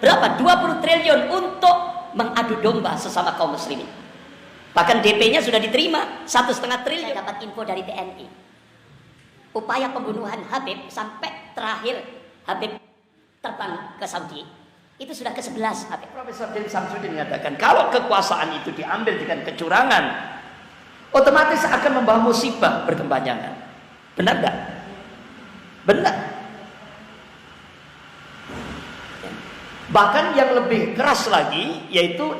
berapa? 20 triliun untuk mengadu domba sesama kaum muslimin. Bahkan DP-nya sudah diterima 1,5 triliun. Saya dapat info dari TNI. Upaya pembunuhan Habib sampai terakhir Habib terbang ke Saudi itu sudah ke-11 Habib. Profesor Din Samsudin mengatakan kalau kekuasaan itu diambil dengan kecurangan, otomatis akan membawa musibah berkepanjangan. Benar enggak? Benar. Bahkan yang lebih keras lagi yaitu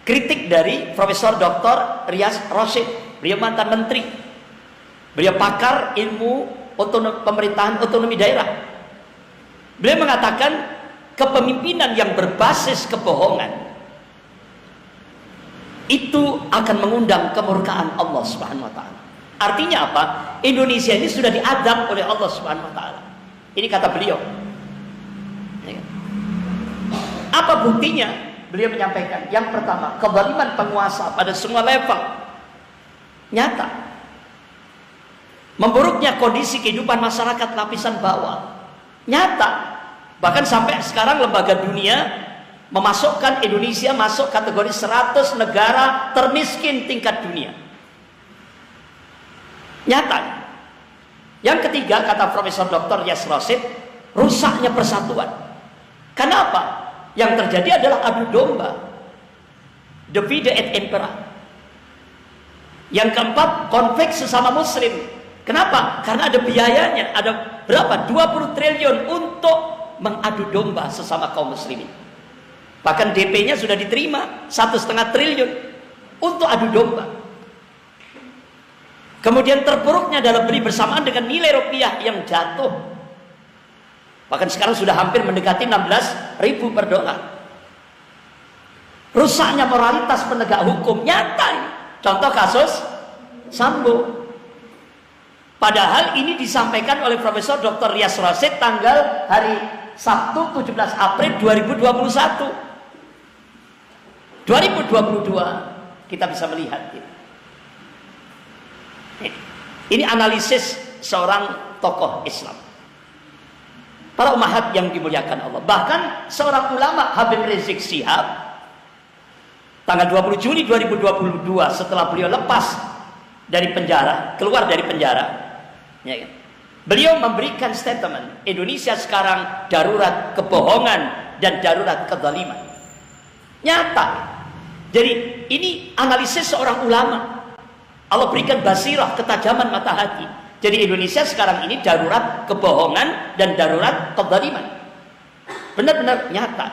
kritik dari Profesor Dr. Riyaz Rashid. Beliau mantan menteri. Beliau pakar ilmu pemerintahan otonomi daerah. Beliau mengatakan kepemimpinan yang berbasis kebohongan itu akan mengundang kemurkaan Allah Subhanahu wa taala. Artinya apa? Indonesia ini sudah diadab oleh Allah Subhanahu wa taala. Ini kata beliau. Apa buktinya? Beliau menyampaikan, yang pertama, kezaliman penguasa pada semua level nyata. Memburuknya kondisi kehidupan masyarakat lapisan bawah nyata. Bahkan sampai sekarang lembaga dunia memasukkan Indonesia masuk kategori 100 negara termiskin tingkat dunia. Nyata. Yang ketiga, kata Profesor Dr. Riyaz Rashid, rusaknya persatuan. Kenapa? Yang terjadi adalah adu domba, divide et impera. Yang keempat, konflik sesama muslim. Kenapa? Karena ada biayanya. Ada berapa? 20 triliun untuk mengadu domba sesama kaum muslimin. Bahkan DP-nya sudah diterima 1,5 triliun untuk adu domba. Kemudian terpuruknya adalah beli bersamaan dengan nilai rupiah yang jatuh. Bahkan sekarang sudah hampir mendekati 16.000 per dolar. Rusaknya moralitas penegak hukum nyata ini. Contoh kasus Sambo. Padahal ini disampaikan oleh Profesor Dr. Riyaz Rashid tanggal hari Sabtu 17 April 2021. 2022 kita bisa melihat ini analisis seorang tokoh Islam. Para umahat yang dimuliakan Allah. Bahkan seorang ulama Habib Rizik Syihab tanggal 20 Juni 2022 setelah beliau lepas dari penjara, keluar dari penjara, ya kan? Beliau memberikan statement, Indonesia sekarang darurat kebohongan dan darurat kezaliman. Nyata. Jadi ini analisis seorang ulama. Allah berikan basirah, ketajaman mata hati. Jadi Indonesia sekarang ini darurat kebohongan dan darurat kezaliman. Benar-benar nyata.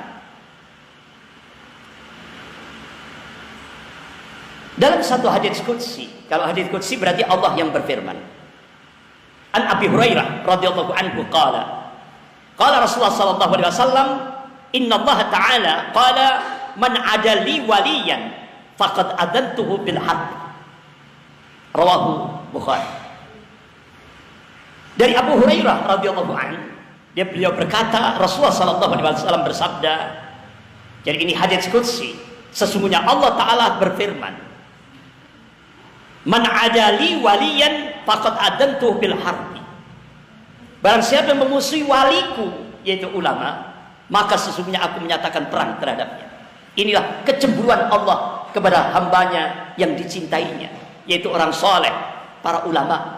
Dalam satu hadits qudsi, kalau hadits qudsi berarti Allah yang berfirman. An Abi Hurairah radhiyallahu anhu qala Rasulullah sallallahu alaihi wasallam, inna Allah ta'ala qala man adali waliyan faqad adantuhu bil harb. Rawahu Bukhari. Dari Abu Hurairah radhiyallahu anhu, beliau berkata, Rasulullah sallallahu alaihi wasallam bersabda. Jadi ini hadits qudsi. Sesungguhnya Allah taala berfirman, "Man adali waliyan faqad adantuhu bil harbi." Barang siapa yang memusuhi waliku, yaitu ulama, maka sesungguhnya aku menyatakan perang terhadapnya. Inilah kecemburuan Allah kepada hambanya yang dicintainya, yaitu orang soleh, para ulama.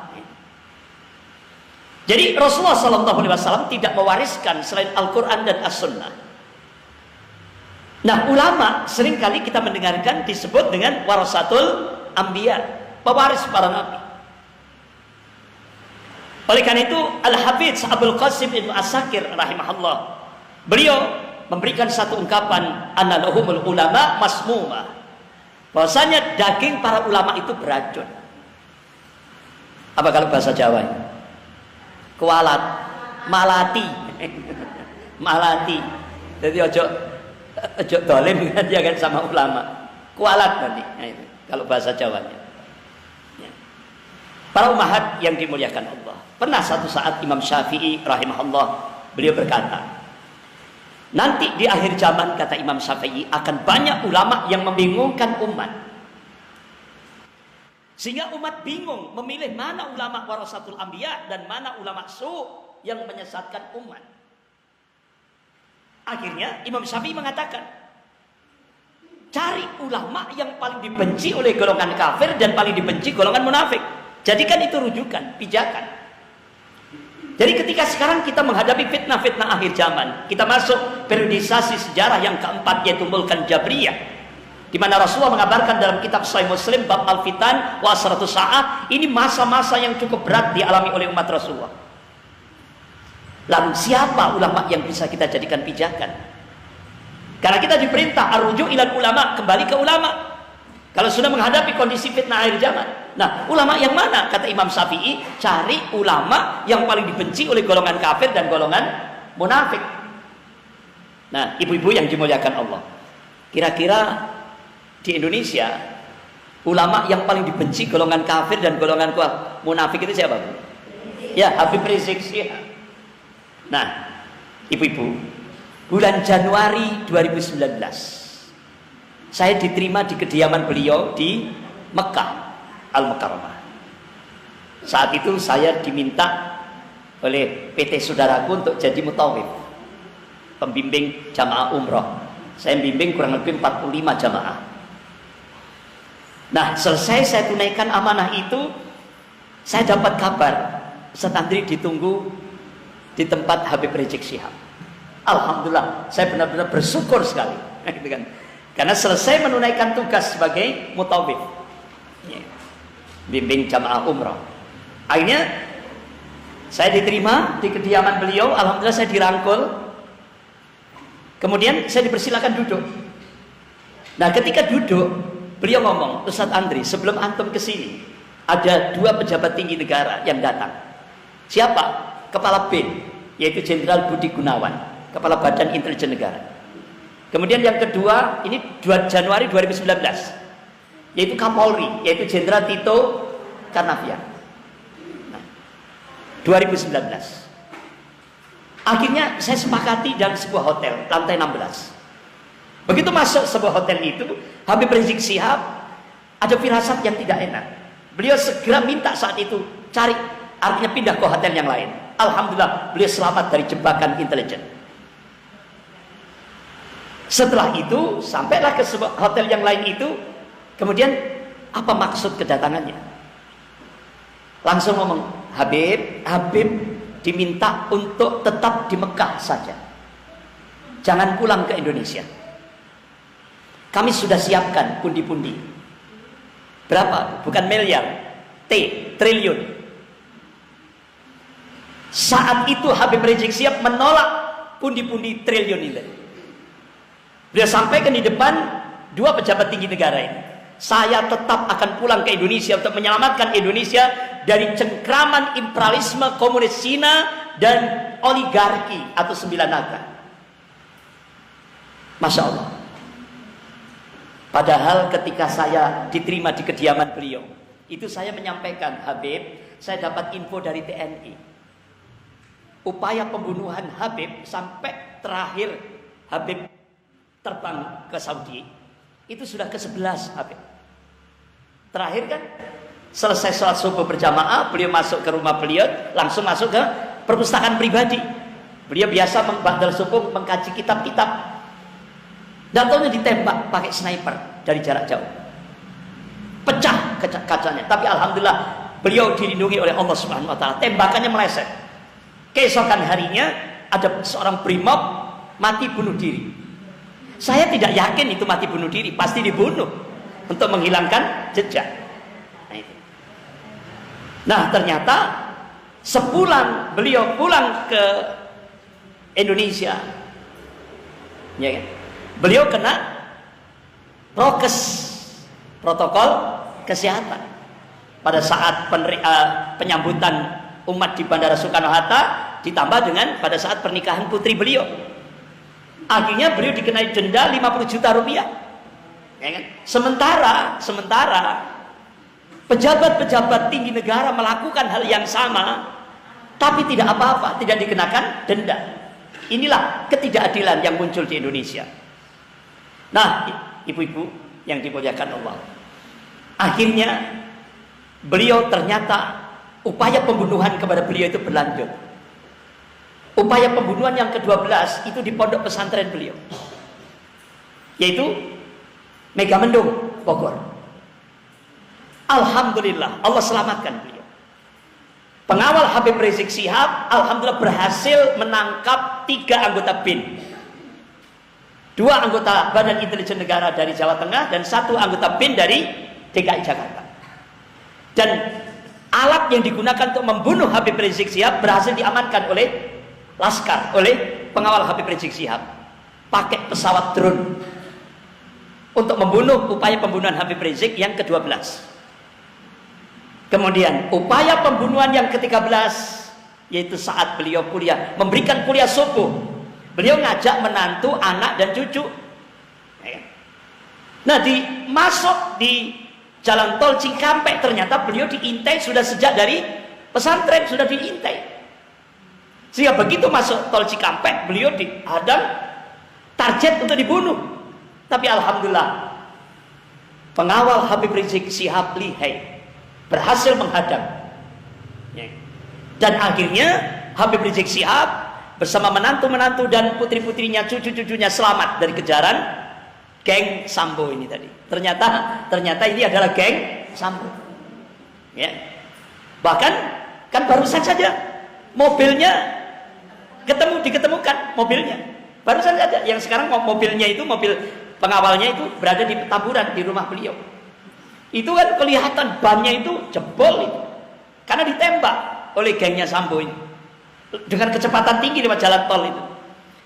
Jadi Rasulullah SAW tidak mewariskan selain Al-Quran dan As-Sunnah. Nah, ulama seringkali kita mendengarkan disebut dengan warasatul anbiya, pewaris para nabi. Oleh karena itu Al-Hafidz Abdul Qasim Ibnu Asakir rahimahullah, beliau memberikan satu ungkapan, anna lahumul ulama masmumah, bahwasanya daging para ulama itu beracun. Apa kalau bahasa Jawa? Kualat, malati. Malati. Jadi ojo dolim dia kan sama ulama. Kualat nanti. Nah, itu kalau bahasa Jawanya. Ya. Para umahat yang dimuliakan Allah. Pernah satu saat Imam Syafi'i rahimahullah, beliau berkata, nanti di akhir zaman, kata Imam Syafi'i, akan banyak ulama yang membingungkan umat. Sehingga umat bingung memilih mana ulama warasatul anbiya dan mana ulama su yang menyesatkan umat. Akhirnya Imam Syafi'i mengatakan, cari ulama yang paling dibenci oleh golongan kafir dan paling dibenci golongan munafik. Jadikan itu rujukan, pijakan. Jadi ketika sekarang kita menghadapi fitnah-fitnah akhir zaman, kita masuk periodisasi sejarah yang keempat, yaitu Mulkan Jabriyah, di mana Rasulullah mengabarkan dalam kitab Sahih Muslim bab al-fitan wa asratus sa'ah, ini masa-masa yang cukup berat dialami oleh umat Rasulullah. Lalu siapa ulama yang bisa kita jadikan pijakan? Karena kita diperintah arruju ilal ulama, kembali ke ulama. Kalau sudah menghadapi kondisi fitnah akhir zaman. Nah, ulama yang mana? Kata Imam Syafi'i, cari ulama yang paling dibenci oleh golongan kafir dan golongan munafik. Nah, ibu-ibu yang dimuliakan Allah, kira-kira di Indonesia ulama yang paling dibenci golongan kafir dan golongan munafik itu siapa, Bu? Ya, Habib Rizik Syihab. Nah, ibu-ibu, bulan Januari 2019 saya diterima di kediaman beliau di Mekah Al-Mukarramah. Saat itu saya diminta oleh PT saudaraku untuk jadi mutawif, pembimbing jamaah umroh. Saya bimbing kurang lebih 45 jamaah. Nah, selesai saya tunaikan amanah itu, saya dapat kabar Ustaz Andri ditunggu di tempat Habib Rizik Syihab. Alhamdulillah, saya benar-benar bersyukur sekali, gitu kan. Karena selesai menunaikan tugas sebagai mutawif, bimbing jamaah umrah. Akhirnya saya diterima di kediaman beliau. Alhamdulillah saya dirangkul. Kemudian saya dipersilakan duduk. Nah, ketika duduk, beliau ngomong, Ustadz Andri, sebelum antum kesini, ada 2 pejabat tinggi negara yang datang. Siapa? Kepala BIN, yaitu Jenderal Budi Gunawan, Kepala Badan Intelijen Negara. Kemudian yang kedua, ini 2 Januari 2019, yaitu Kapolri, yaitu Jenderal Tito Karnavian. Nah, 2019. Akhirnya saya sepakati dalam sebuah hotel, lantai 16. Begitu masuk sebuah hotel itu, Habib Rizik Syihab ada firasat yang tidak enak. Beliau segera minta saat itu, cari, artinya pindah ke hotel yang lain. Alhamdulillah, beliau selamat dari jebakan intelijen. Setelah itu, sampailah ke hotel yang lain itu. Kemudian, apa maksud kedatangannya? Langsung ngomong, Habib diminta untuk tetap di Mekah saja. Jangan pulang ke Indonesia. Kami sudah siapkan pundi-pundi. Berapa? Bukan miliar. Triliun. Saat itu Habib Rizik Syihab menolak pundi-pundi triliun itu. Beliau sampaikan di depan 2 pejabat tinggi negara ini, saya tetap akan pulang ke Indonesia untuk menyelamatkan Indonesia dari cengkraman imperialisme komunis Cina dan oligarki atau 9 naga. Masya Allah. Padahal ketika saya diterima di kediaman beliau, itu saya menyampaikan, Habib, saya dapat info dari TNI. Upaya pembunuhan Habib sampai terakhir Habib terbang ke Saudi, itu sudah ke-11 Habib. Terakhir kan selesai sholat subuh berjamaah, beliau masuk ke rumah beliau, langsung masuk ke perpustakaan pribadi. Beliau biasa ba'dal subuh mengkaji kitab-kitab. Dan tahunya ditembak pakai sniper dari jarak jauh. Pecah kacanya. Tapi alhamdulillah beliau dilindungi oleh Allah Subhanahu wa taala. Tembakannya meleset. Keesokan harinya ada seorang brimob mati bunuh diri. Saya tidak yakin itu mati bunuh diri, pasti dibunuh untuk menghilangkan jejak. Nah, ternyata sebulan beliau pulang ke Indonesia, ya kan? Beliau kena prokes, protokol kesehatan. Pada saat penyambutan umat di Bandara Soekarno-Hatta, ditambah dengan pada saat pernikahan putri beliau. Akhirnya beliau dikenai denda 50 juta rupiah. Ya kan? Sementara pejabat-pejabat tinggi negara melakukan hal yang sama, tapi tidak apa-apa, tidak dikenakan denda. Inilah ketidakadilan yang muncul di Indonesia. Nah, ibu-ibu yang dimuliakan Allah, akhirnya beliau ternyata upaya pembunuhan kepada beliau itu berlanjut. Upaya pembunuhan yang ke-12 itu di pondok pesantren beliau, yaitu Megamendung, Bogor. Alhamdulillah, Allah selamatkan beliau. Pengawal Habib Rizik Syihab, alhamdulillah berhasil menangkap 3 anggota BIN. 2 anggota Badan Intelijen Negara dari Jawa Tengah dan 1 anggota BIN dari DKI Jakarta. Dan alat yang digunakan untuk membunuh Habib Rizik Syihab berhasil diamankan oleh Laskar, oleh pengawal Habib Rizik Syihab, pakai pesawat drone untuk membunuh upaya pembunuhan Habib Rizik yang ke-12. Kemudian upaya pembunuhan yang ke-13, yaitu saat beliau kuliah, memberikan kuliah subuh, beliau ngajak menantu, anak dan cucu. Nah, masuk di jalan tol Cikampek, ternyata beliau diintai sudah sejak dari pesantren, sudah diintai. Sehingga begitu masuk tol Cikampek, beliau dihadang, target untuk dibunuh. Tapi alhamdulillah, pengawal Habib Rizik Syihab lihai, berhasil menghadang. Dan akhirnya Habib Rizik Syihab bersama menantu-menantu dan putri-putrinya, cucu-cucunya selamat dari kejaran geng Sambo ini tadi. Ternyata ini adalah geng Sambo. Ya. Bahkan kan barusan saja mobilnya diketemukan mobilnya. Barusan saja, yang sekarang mobilnya itu, mobil pengawalnya itu berada di Petamburan, di rumah beliau. Itu kan kelihatan bannya itu jebol itu, karena ditembak oleh gengnya Sambo ini dengan kecepatan tinggi lewat jalan tol itu,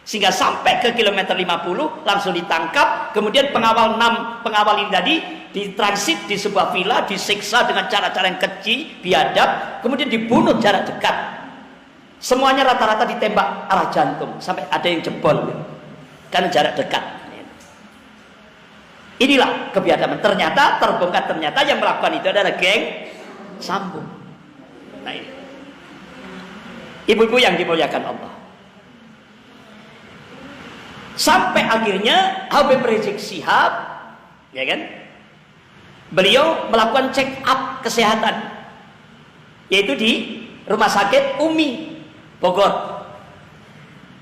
sehingga sampai ke kilometer 50 langsung ditangkap. Kemudian pengawal ini tadi ditransit di sebuah villa, disiksa dengan cara-cara yang keji, biadab, kemudian dibunuh jarak dekat. Semuanya rata-rata ditembak arah jantung, sampai ada yang jebol karena jarak dekat. Inilah kebiadaban. Ternyata terbongkar, ternyata yang melakukan itu adalah geng Sambo. Nah, ini ibu-ibu yang dimuliakan Allah. Sampai akhirnya Habib Rizik Syihab, ya kan, beliau melakukan check up kesehatan, yaitu di Rumah Sakit Umi Bogor.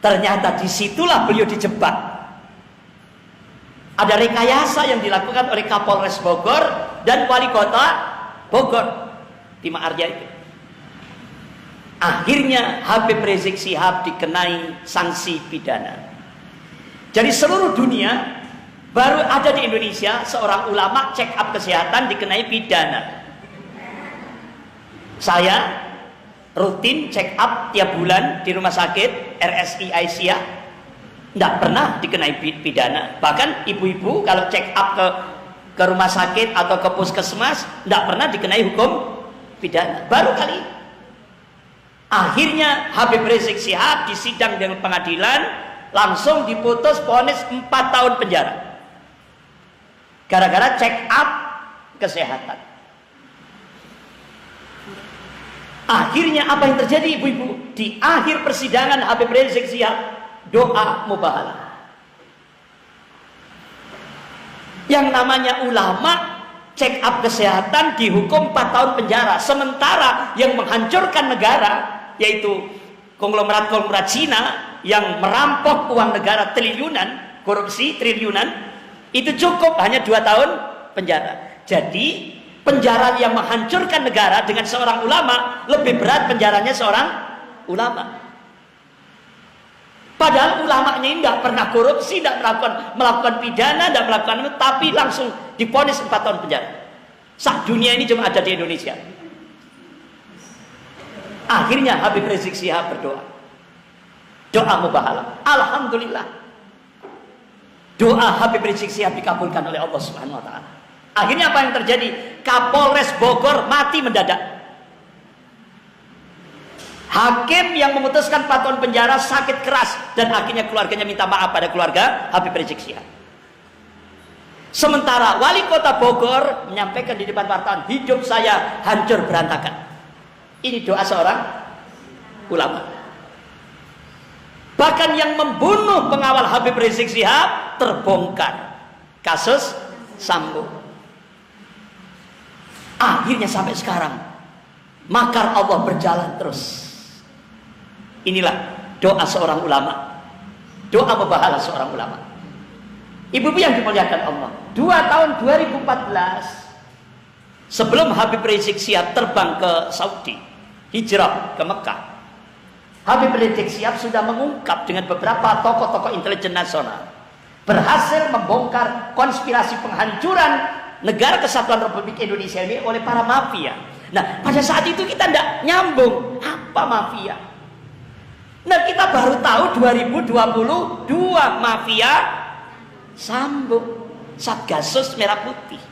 Ternyata disitulah beliau dijebak. Ada rekayasa yang dilakukan oleh Kapolres Bogor dan Wali Kota Bogor, Bima Arya itu. Akhirnya Habib Rizik Syihab dikenai sanksi pidana. Jadi seluruh dunia baru ada di Indonesia seorang ulama check up kesehatan dikenai pidana. Saya rutin check up tiap bulan di rumah sakit RSI Aisyah, tidak pernah dikenai pidana. Bahkan ibu-ibu kalau check up ke rumah sakit atau ke puskesmas tidak pernah dikenai hukum pidana. Baru kali akhirnya Habib Rizik Syihab disidang dengan pengadilan, langsung diputus vonis 4 tahun penjara gara-gara check up kesehatan. Akhirnya apa yang terjadi ibu-ibu? Di akhir persidangan Habib Rizik Syihab doa mubahalah. Yang namanya ulama check up kesehatan dihukum 4 tahun penjara, sementara yang menghancurkan negara, yaitu konglomerat-konglomerat Cina yang merampok uang negara triliunan, korupsi triliunan, itu cukup hanya 2 tahun penjara. Jadi penjara yang menghancurkan negara dengan seorang ulama lebih berat penjaranya seorang ulama. Padahal ulamanya ini tidak pernah korupsi, tidak melakukan pidana, tidak melakukan, tapi langsung divonis 4 tahun penjara. Sak dunia ini cuma ada di Indonesia. Akhirnya Habib Rizik Syihab berdoa, doa mubahalah. Alhamdulillah, doa Habib Rizik Syihab dikabulkan oleh Allah Subhanahu Wa Taala. Akhirnya apa yang terjadi? Kapolres Bogor mati mendadak. Hakim yang memutuskan 4 tahun penjara sakit keras, dan akhirnya keluarganya minta maaf pada keluarga Habib Rizik Syihab. Sementara Wali Kota Bogor menyampaikan di depan wartawan, hidup saya hancur berantakan. Ini doa seorang ulama. Bahkan yang membunuh pengawal Habib Rizik Syihab terbongkar, kasus Sambo. Akhirnya sampai sekarang makar Allah berjalan terus. Inilah Doa seorang ulama, doa berpahala seorang ulama. Ibu-ibu yang dimuliakan Allah, 2 tahun 2014 sebelum Habib Rizik Syihab terbang ke Saudi, hijrah ke Mekah, Habib Rizik Syihab sudah mengungkap dengan beberapa tokoh-tokoh intelijen nasional, berhasil membongkar konspirasi penghancuran negara kesatuan Republik Indonesia ini oleh para mafia. Nah, pada saat itu kita tidak nyambung apa mafia. Nah, kita baru tahu 2022 mafia sambung Satgasus Merah Putih.